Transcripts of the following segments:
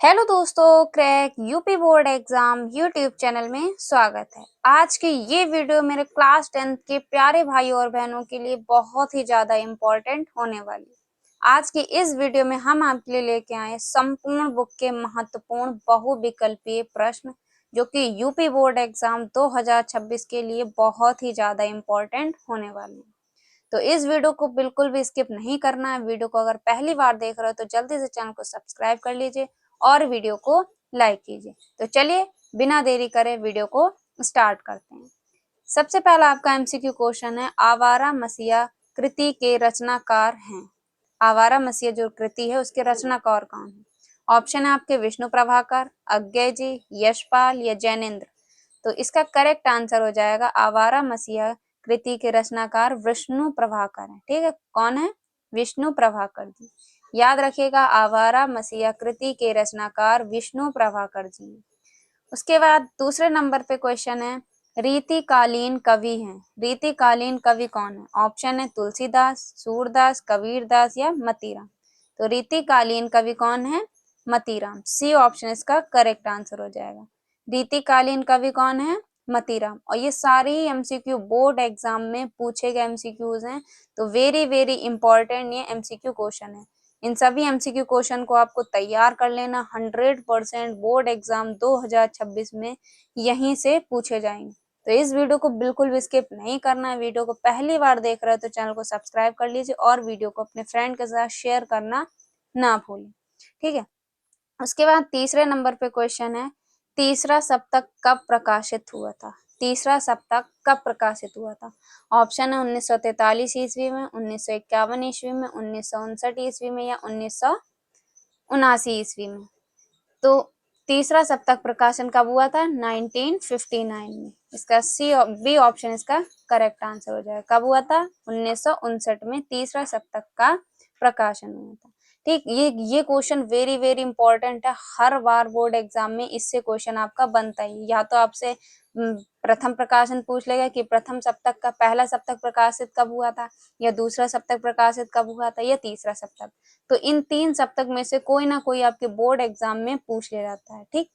Hello दोस्तों, crack UP board exam YouTube channel में स्वागत है। आज की ये वीडियो मेरे क्लास 10th के प्यारे भाई और बहनों के लिए बहुत ही ज्यादा इम्पोर्टेंट होने वाली है। आज की इस वीडियो में हम आपके लिए लेके आए संपूर्ण बुक के महत्वपूर्ण बहुविकल्पीय प्रश्न जो कि यूपी बोर्ड एग्जाम 2026 के लिए बहुत ही ज्यादा इम्पोर्टेंट होने वाले हैं। तो इस वीडियो को बिल्कुल भी स्किप नहीं करना है। वीडियो को अगर पहली बार देख रहे हो तो जल्दी से चैनल को सब्सक्राइब कर लीजिए और वीडियो को लाइक कीजिए। तो चलिए बिना देरी करे वीडियो को स्टार्ट करते हैं। सबसे पहला आपका एमसीक्यू क्वेश्चन है, आवारा मसीहा कृति के रचनाकार हैं। आवारा मसीहा जो कृति है उसके रचनाकार कौन है? ऑप्शन है आपके विष्णु प्रभाकर, अज्ञे जी, यशपाल या जैनेन्द्र। तो इसका करेक्ट आंसर हो जाएगा आवारा मसीहा कृति के रचनाकार विष्णु प्रभाकर है। ठीक है, कौन है? विष्णु प्रभाकर जी। याद रखिएगा, आवारा मसीहा कृति के रचनाकार विष्णु प्रभाकर जी। उसके बाद दूसरे नंबर पे क्वेश्चन है, रीतिकालीन कवि हैं। रीतिकालीन कवि कौन है? ऑप्शन है तुलसीदास, सूरदास, कबीरदास या मतीराम। तो रीतिकालीन कवि कौन है? मतीराम। सी ऑप्शन इसका करेक्ट आंसर हो जाएगा। रीतिकालीन कवि कौन है? मतीराम। और ये सारी एमसीक्यू बोर्ड एग्जाम में पूछे गए एमसीक्यूज हैं, तो वेरी वेरी इंपॉर्टेंट ये एमसीक्यू क्वेश्चन है। इन सभी एमसीक्यू क्वेश्चन को आपको तैयार कर लेना। 100% बोर्ड एग्जाम 2026 में यहीं से पूछे जाएंगे। तो इस वीडियो को बिल्कुल भी स्किप नहीं करना है। वीडियो को पहली बार देख रहे हो तो चैनल को सब्सक्राइब कर लीजिए और वीडियो को अपने फ्रेंड के साथ शेयर करना ना भूलें। ठीक है, उसके बाद तीसरे नंबर पे क्वेश्चन है, तीसरा सप्तक कब प्रकाशित हुआ था? तीसरा सप्तक कब प्रकाशित हुआ था? ऑप्शन है 1943 ईस्वी में, 1951 ईस्वी में, 1959 ईस्वी में या 1979 ईस्वी में। तो तीसरा सप्तक प्रकाशन कब हुआ था? 1959 में। इसका बी ऑप्शन इसका करेक्ट आंसर हो जाएगा। कब हुआ था? 1959 में तीसरा सप्तक का प्रकाशन हुआ था। ठीक, ये क्वेश्चन वेरी वेरी इंपॉर्टेंट है। हर बार बोर्ड एग्जाम में इससे क्वेश्चन आपका बनता ही। या तो आपसे प्रथम प्रकाशन पूछ लेगा कि प्रथम सप्तक का पहला सप्तक प्रकाशित कब हुआ था, या दूसरा सप्तक प्रकाशित कब हुआ था, या तीसरा सप्तक। तो इन तीन सप्तक में से कोई ना कोई आपके बोर्ड एग्जाम में पूछ ले जाता है। ठीक,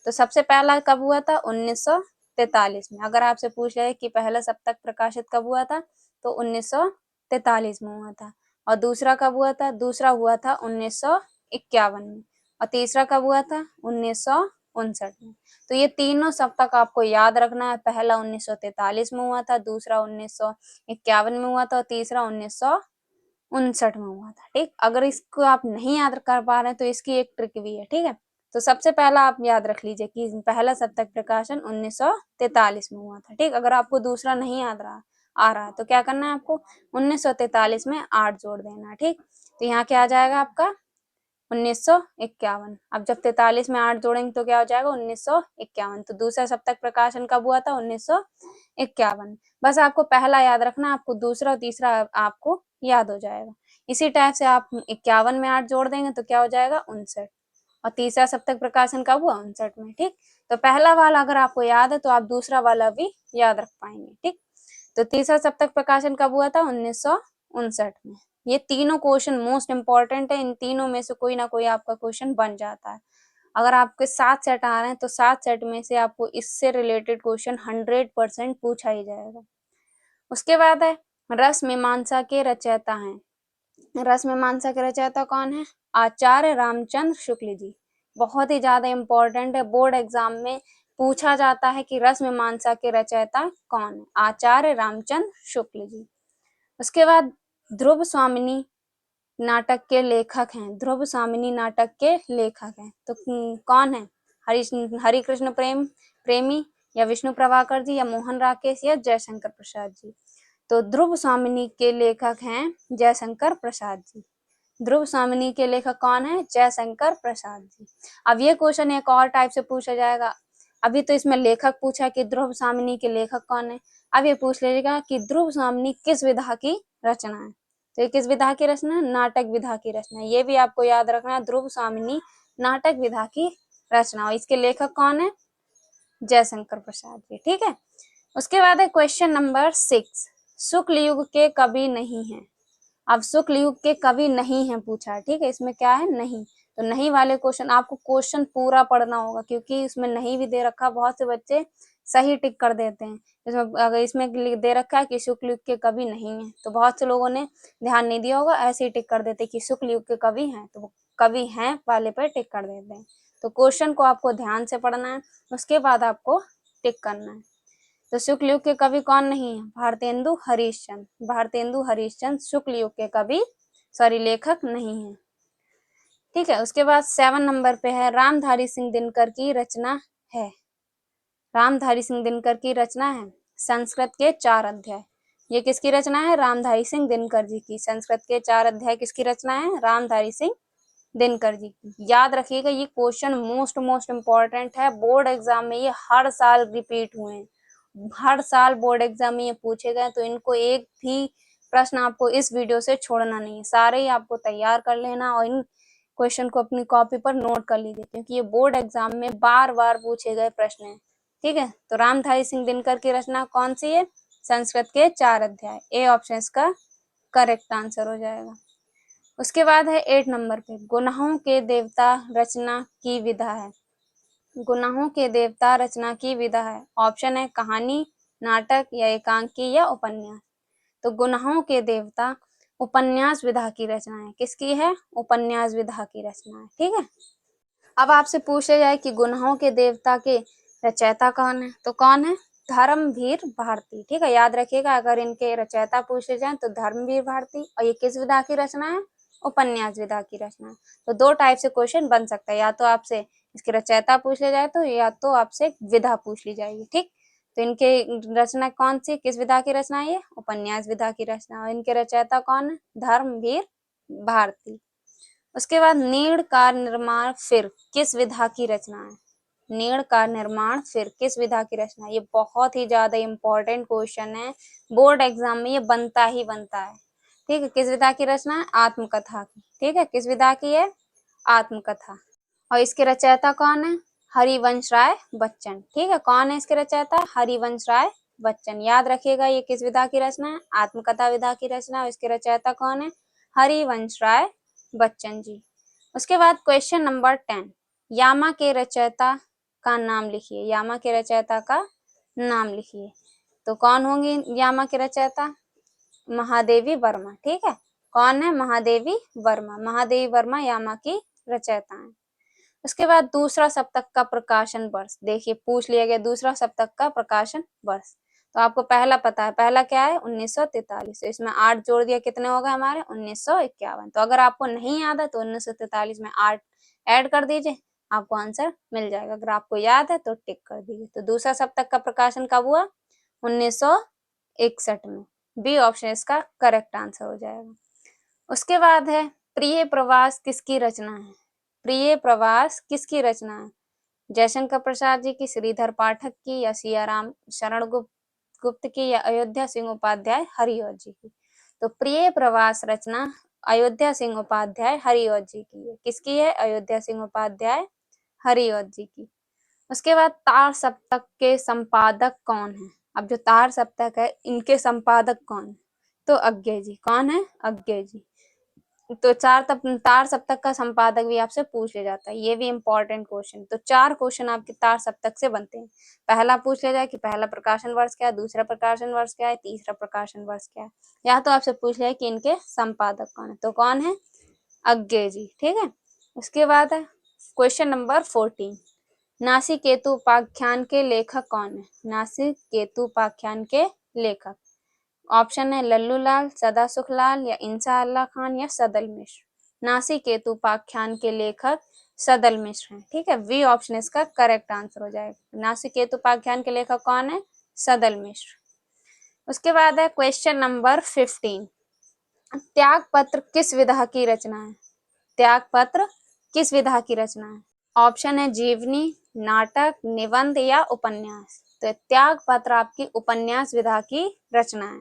तो सबसे पहला कब हुआ था? 1943 में। अगर आपसे पूछ ले कि पहला सप्तक प्रकाशित कब हुआ था, तो 1943 में हुआ था। और दूसरा कब हुआ था? दूसरा हुआ था 1951 में। और तीसरा कब हुआ था? 1959 में। तो ये तीनों सप्तक आपको याद रखना है। पहला 1943 में हुआ था, दूसरा 1951 में हुआ था और तीसरा 1959 में हुआ था। ठीक, अगर इसको आप नहीं याद कर पा रहे हैं तो इसकी एक ट्रिक भी है। ठीक है, तो सबसे पहला आप याद रख लीजिए कि पहला सप्तक प्रकाशन 1943 में हुआ था। ठीक, अगर आपको दूसरा नहीं याद आ रहा है तो क्या करना है आपको? 1943 में 8 जोड़ देना है। ठीक, तो यहाँ क्या आ जाएगा आपका? 1951। अब जब 43 में 8 जोड़ेंगे तो क्या हो जाएगा? 1951। तो दूसरा सप्तक प्रकाशन कब हुआ था? 1951। बस आपको पहला याद रखना, आपको दूसरा और तीसरा आपको याद हो जाएगा। इसी टाइप से आप 51 में 8 जोड़ देंगे तो क्या हो जाएगा? 59। और तीसरा सप्तक प्रकाशन कब हुआ? 59 में। ठीक, तो पहला वाला अगर आपको याद है तो आप दूसरा वाला भी याद रख पाएंगे। ठीक, तो तीसरा सप्तक प्रकाशन कब हुआ था? 1959 में। ये तीनों क्वेश्चन मोस्ट इंपॉर्टेंट है। इन तीनों में से कोई ना कोई आपका क्वेश्चन बन जाता है। अगर आपके 7 सेट आ रहे हैं तो 7 सेट में से आपको इससे रिलेटेड क्वेश्चन 100% पूछा ही जाएगा। उसके बाद है, रस मीमांसा के रचयिता हैं। रस मीमांसा के रचयिता कौन है? आचार्य रामचंद्र शुक्ल जी। बहुत ही ज्यादा इंपॉर्टेंट है। बोर्ड एग्जाम में पूछा जाता है कि रस मीमांसा के रचयिता कौन है? आचार्य रामचंद्र शुक्ल जी। उसके बाद ध्रुव स्वामिनी नाटक के लेखक हैं। ध्रुव स्वामिनी नाटक के लेखक हैं तो कौन है? हरि कृष्ण प्रेमी या विष्णु प्रभाकर जी या मोहन राकेश या जयशंकर प्रसाद जी। तो ध्रुव स्वामिनी के लेखक हैं जयशंकर प्रसाद जी। ध्रुव स्वामिनी के लेखक कौन है? जयशंकर प्रसाद जी। अब ये क्वेश्चन एक और टाइप से पूछा जाएगा। अभी तो इसमें लेखक पूछा कि ध्रुव स्वामिनी के लेखक कौन है। अब ये पूछ लीजिएगा कि ध्रुव स्वामिनी किस विधा की रचना है। तो ये किस विधा की रचना है? नाटक विधा की रचना है। ये भी आपको याद रखना है, ध्रुव स्वामिनी नाटक विधा की रचना। और इसके लेखक कौन है? जयशंकर प्रसाद जी। ठीक है, उसके बाद है क्वेश्चन नंबर 6, शुक्ल युग के कवि नहीं है। अब शुक्ल युग के कवि नहीं है पूछा है। ठीक है, इसमें क्या है? नहीं। तो नहीं वाले क्वेश्चन आपको क्वेश्चन पूरा पढ़ना होगा, क्योंकि इसमें नहीं भी दे रखा, बहुत से बच्चे सही टिक कर देते हैं। इसमें अगर इसमें दे रखा है कि शुक्ल युग के कवि नहीं है, तो बहुत से लोगों ने ध्यान नहीं दिया होगा, ऐसे ही टिक कर देते कि शुक्ल युग के कवि हैं, तो वो कवि हैं वाले पर टिक कर देते हैं। तो क्वेश्चन को आपको ध्यान से पढ़ना है, उसके बाद आपको टिक करना है। तो शुक्ल युग के कवि कौन नहीं है? भारतेंदु हरिश्चंद्र। भारतेंदु हरिश्चंद्र शुक्ल युग के कवि लेखक नहीं है। ठीक है, उसके बाद 7 नंबर पे है रामधारी सिंह दिनकर की रचना है। रामधारी सिंह दिनकर की रचना है संस्कृत के 4 अध्याय। ये किसकी रचना है? रामधारी सिंह दिनकर जी की। संस्कृत के 4 अध्याय किसकी रचना है? रामधारी सिंह दिनकर जी की। याद रखिएगा, ये क्वेश्चन मोस्ट इम्पोर्टेंट है। बोर्ड एग्जाम में ये हर साल रिपीट हुए हैं, हर साल बोर्ड एग्जाम में ये पूछे गए, तो इनको एक भी प्रश्न आपको इस वीडियो से छोड़ना नहीं है, सारे ही आपको तैयार कर लेना और इन क्वेश्चन को अपनी कॉपी पर नोट कर लीजिए, क्योंकि ये बोर्ड एग्जाम में बार बार पूछे गए प्रश्न है। ठीक है, तो रामधारी सिंह दिनकर की रचना कौन सी है? संस्कृत के 4 अध्याय। ए ऑप्शन इसका करेक्ट आंसर हो जाएगा। उसके बाद है 8 नंबर पे गुनाहों के देवता रचना की विधा है। गुनाहों के देवता रचना की विधा है। ऑप्शन है कहानी, नाटक या एकांकी या उपन्यास। तो गुनाहों के देवता उपन्यास विधा की रचना है। किसकी है? उपन्यास विधा की रचना है। ठीक है, अब आपसे पूछे जाए कि गुनाहों के देवता के रचयिता कौन है, तो कौन है? धर्मवीर भारती। ठीक है, याद रखिएगा, अगर इनके रचयिता पूछे जाए तो धर्मवीर भारती। और ये किस विधा की रचना है? उपन्यास विधा की रचना है। तो दो टाइप से क्वेश्चन बन सकता है, या तो आपसे इसके रचयिता पूछ ले जाए तो, या तो आपसे विधा पूछ ली जाएगी। ठीक, तो इनके रचना कौन सी, किस विधा की रचना है? ये उपन्यास विधा की रचना। और इनके रचयिता कौन है? धर्मवीर भारती। उसके बाद नीड़ का निर्माण फिर किस विधा की रचना है? नीड़ का निर्माण फिर किस विधा की रचना है? ये बहुत ही ज्यादा इंपॉर्टेंट क्वेश्चन है, बोर्ड एग्जाम में ये बनता ही बनता है। ठीक है, किस विधा की रचना है? आत्मकथा की। ठीक है, किस विधा की है? आत्मकथा। और इसके रचयिता कौन है? हरिवंश राय बच्चन। ठीक है, कौन है इसके रचयिता? हरिवंश राय बच्चन। याद रखिएगा, ये किस विधा की रचना है? आत्मकथा विधा की रचना। और इसके रचयिता कौन है? हरिवंश राय बच्चन जी। उसके बाद क्वेश्चन नंबर 10, यामा के रचयिता का नाम लिखिए। यामा के रचयिता का नाम लिखिए। तो कौन होंगे यामा के रचयिता? महादेवी वर्मा। ठीक है, कौन है? महादेवी वर्मा। महादेवी वर्मा यामा की रचयिता है। उसके बाद दूसरा सप्तक का प्रकाशन वर्ष। देखिए, पूछ लिया गया दूसरा सप्तक का प्रकाशन वर्ष। तो आपको पहला पता है, पहला क्या है? 1943। तो इसमें 8 जोड़ दिया, कितने हो गए हमारे? 1951। तो अगर आपको नहीं याद है तो 1943 में 8 ऐड कर दीजिए, आपको आंसर मिल जाएगा। अगर आपको याद है तो टिक कर दीजिए। तो दूसरा सप्तक का प्रकाशन कब हुआ? 1961 में। बी ऑप्शन इसका करेक्ट आंसर हो जाएगा। उसके बाद है प्रिय प्रवास किसकी रचना है? प्रिय प्रवास किसकी रचना है? जयशंकर प्रसाद जी की, श्रीधर पाठक की, या सियाराम शरण गुप्त की, या अयोध्या सिंह उपाध्याय हरिऔध जी की। तो प्रिय प्रवास रचना अयोध्या सिंह उपाध्याय हरिऔध जी की है। किसकी है? अयोध्या सिंह उपाध्याय हरिऔध जी की। उसके बाद तार सप्तक के संपादक कौन है? अब जो तार सप्तक है, इनके संपादक कौन है? तो अज्ञे जी। कौन है? अज्ञे जी। तो तार सप्तक का संपादक भी आपसे पूछ लिया जाता है, ये भी इंपॉर्टेंट क्वेश्चन। तो 4 क्वेश्चन आपके तार सप्तक से बनते हैं। पहला पूछ लिया जाए कि पहला प्रकाशन वर्ष क्या है, दूसरा प्रकाशन वर्ष क्या है, तीसरा प्रकाशन वर्ष क्या है, या तो आपसे पूछ लिया है कि इनके संपादक कौन है। तो कौन है? अज्ञे जी। ठीक है, उसके बाद है क्वेश्चन नंबर 14, नासिकेतु उपाख्यान के लेखक कौन है? नासिकेतु उपाख्यान के लेखक। ऑप्शन है लल्लू लाल, सदा सुखलाल, या इंसा अल्लाह खान, या सदल मिश्र। नासिकेतु उपाख्यान के लेखक सदल मिश्र हैं। ठीक है, वी ऑप्शन इसका करेक्ट आंसर हो जाएगा। नासिकेतु उपाख्यान के लेखक कौन है? सदल मिश्र। उसके बाद है क्वेश्चन नंबर 15, त्याग पत्र किस विधा की रचना है? त्याग पत्र किस विधा की रचना है? ऑप्शन है जीवनी, नाटक, निबंध, या उपन्यास। तो त्याग पत्र आपकी उपन्यास विधा की रचना है।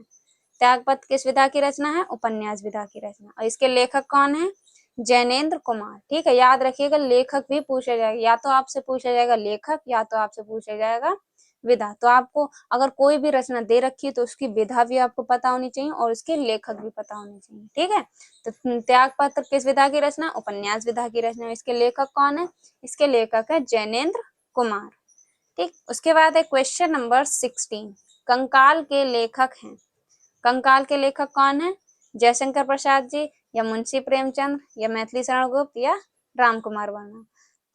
त्यागपत्र किस विधा की रचना है? उपन्यास विधा की रचना। और इसके लेखक कौन है? जैनेन्द्र कुमार। ठीक है, याद रखिएगा, लेखक भी पूछा जाएगा, या तो आपसे पूछा जाएगा लेखक, या तो आपसे पूछा जाएगा विधा। तो आपको अगर कोई भी रचना दे रखी है तो उसकी विधा भी आपको पता होनी चाहिए और उसके लेखक भी पता होने चाहिए। ठीक है, तो त्यागपत्र किस विधा की रचना? उपन्यास विधा की रचना। इसके लेखक कौन है? इसके लेखक है जैनेन्द्र कुमार। ठीक, उसके बाद है क्वेश्चन नंबर 16, कंकाल के लेखक हैं। कंकाल के लेखक कौन है? जयशंकर प्रसाद जी, या मुंशी प्रेमचंद, या मैथिली शरण गुप्त, या राम कुमार वर्मा।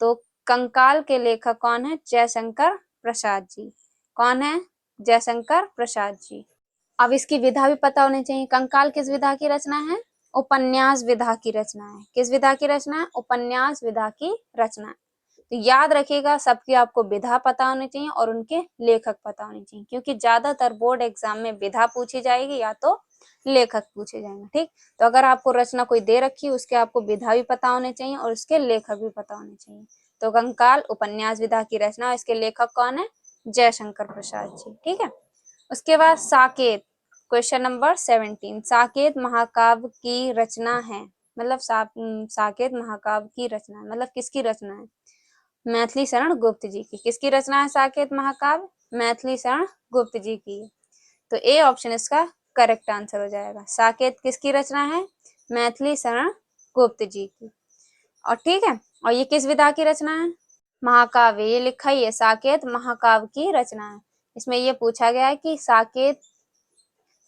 तो कंकाल के लेखक कौन है? जयशंकर प्रसाद जी। कौन है? जयशंकर प्रसाद जी। अब इसकी विधा भी पता होनी चाहिए। कंकाल किस विधा की रचना है? उपन्यास विधा की रचना है। किस विधा की रचना है? उपन्यास विधा की रचना है। तो याद रखिएगा, सबकी आपको विधा पता होनी चाहिए और उनके लेखक पता होने चाहिए, क्योंकि ज्यादातर बोर्ड एग्जाम में विधा पूछी जाएगी या तो लेखक पूछे जाएंगे। ठीक, तो अगर आपको रचना कोई दे रखी है उसके आपको विधा भी पता होने चाहिए और उसके लेखक भी पता होने चाहिए। तो कंकाल उपन्यास विधा की रचना, इसके लेखक कौन है? जयशंकर प्रसाद जी। ठीक है, उसके बाद साकेत, क्वेश्चन नंबर 17, साकेत महाकाव्य की रचना है। मतलब साकेत महाकाव्य की रचना मतलब किसकी रचना है? मैथिली शरण गुप्त जी की। किसकी रचना है साकेत महाकाव्य? मैथिली शरण गुप्त जी की। तो ए ऑप्शन इसका करेक्ट आंसर हो जाएगा। साकेत किसकी रचना है? मैथिली शरण गुप्त जी की। और ठीक है, और ये किस विधा की रचना है? महाकाव्य, ये लिखा ही है, साकेत महाकाव्य की रचना है। इसमें ये पूछा गया है कि साकेत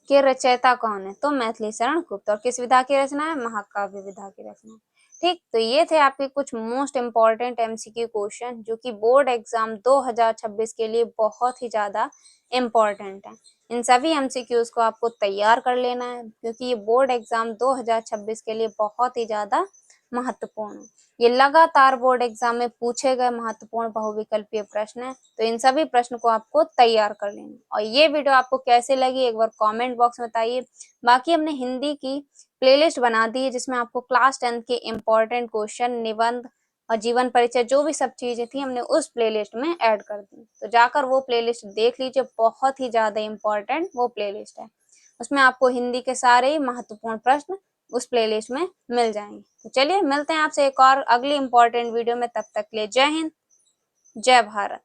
के रचयिता कौन है? तो मैथिली शरण गुप्त। और किस विधा की रचना है? महाकाव्य विधा की रचना। ठीक, तो ये थे आपके कुछ मोस्ट इंपॉर्टेंट एमसीक्यू क्वेश्चन जो कि बोर्ड एग्जाम 2026 के लिए बहुत ही ज्यादा इम्पोर्टेंट है। इन सभी एमसीक्यूज को आपको तैयार कर लेना है, क्योंकि ये बोर्ड एग्जाम 2026 के लिए बहुत ही ज्यादा महत्वपूर्ण है। ये लगातार बोर्ड एग्जाम में पूछे गए महत्वपूर्ण बहुविकल्पीय प्रश्न है, तो इन सभी प्रश्न को आपको तैयार कर लेना। और ये वीडियो आपको कैसे लगी एक बार कमेंट बॉक्स में बताइए। बाकी हमने हिंदी की प्लेलिस्ट बना दी है जिसमें आपको क्लास 10 के इम्पोर्टेंट क्वेश्चन, निबंध और जीवन परिचय जो भी सब चीजें थी हमने उस प्लेलिस्ट में ऐड कर दी। तो जाकर वो प्लेलिस्ट देख लीजिए, बहुत ही ज्यादा इम्पोर्टेंट वो प्लेलिस्ट है। उसमें आपको हिंदी के सारे ही महत्वपूर्ण प्रश्न उस प्लेलिस्ट में मिल जाएंगे। तो चलिए मिलते हैं आपसे एक और अगली इंपॉर्टेंट वीडियो में, तब तक के लिए जय हिंद, जय भारत।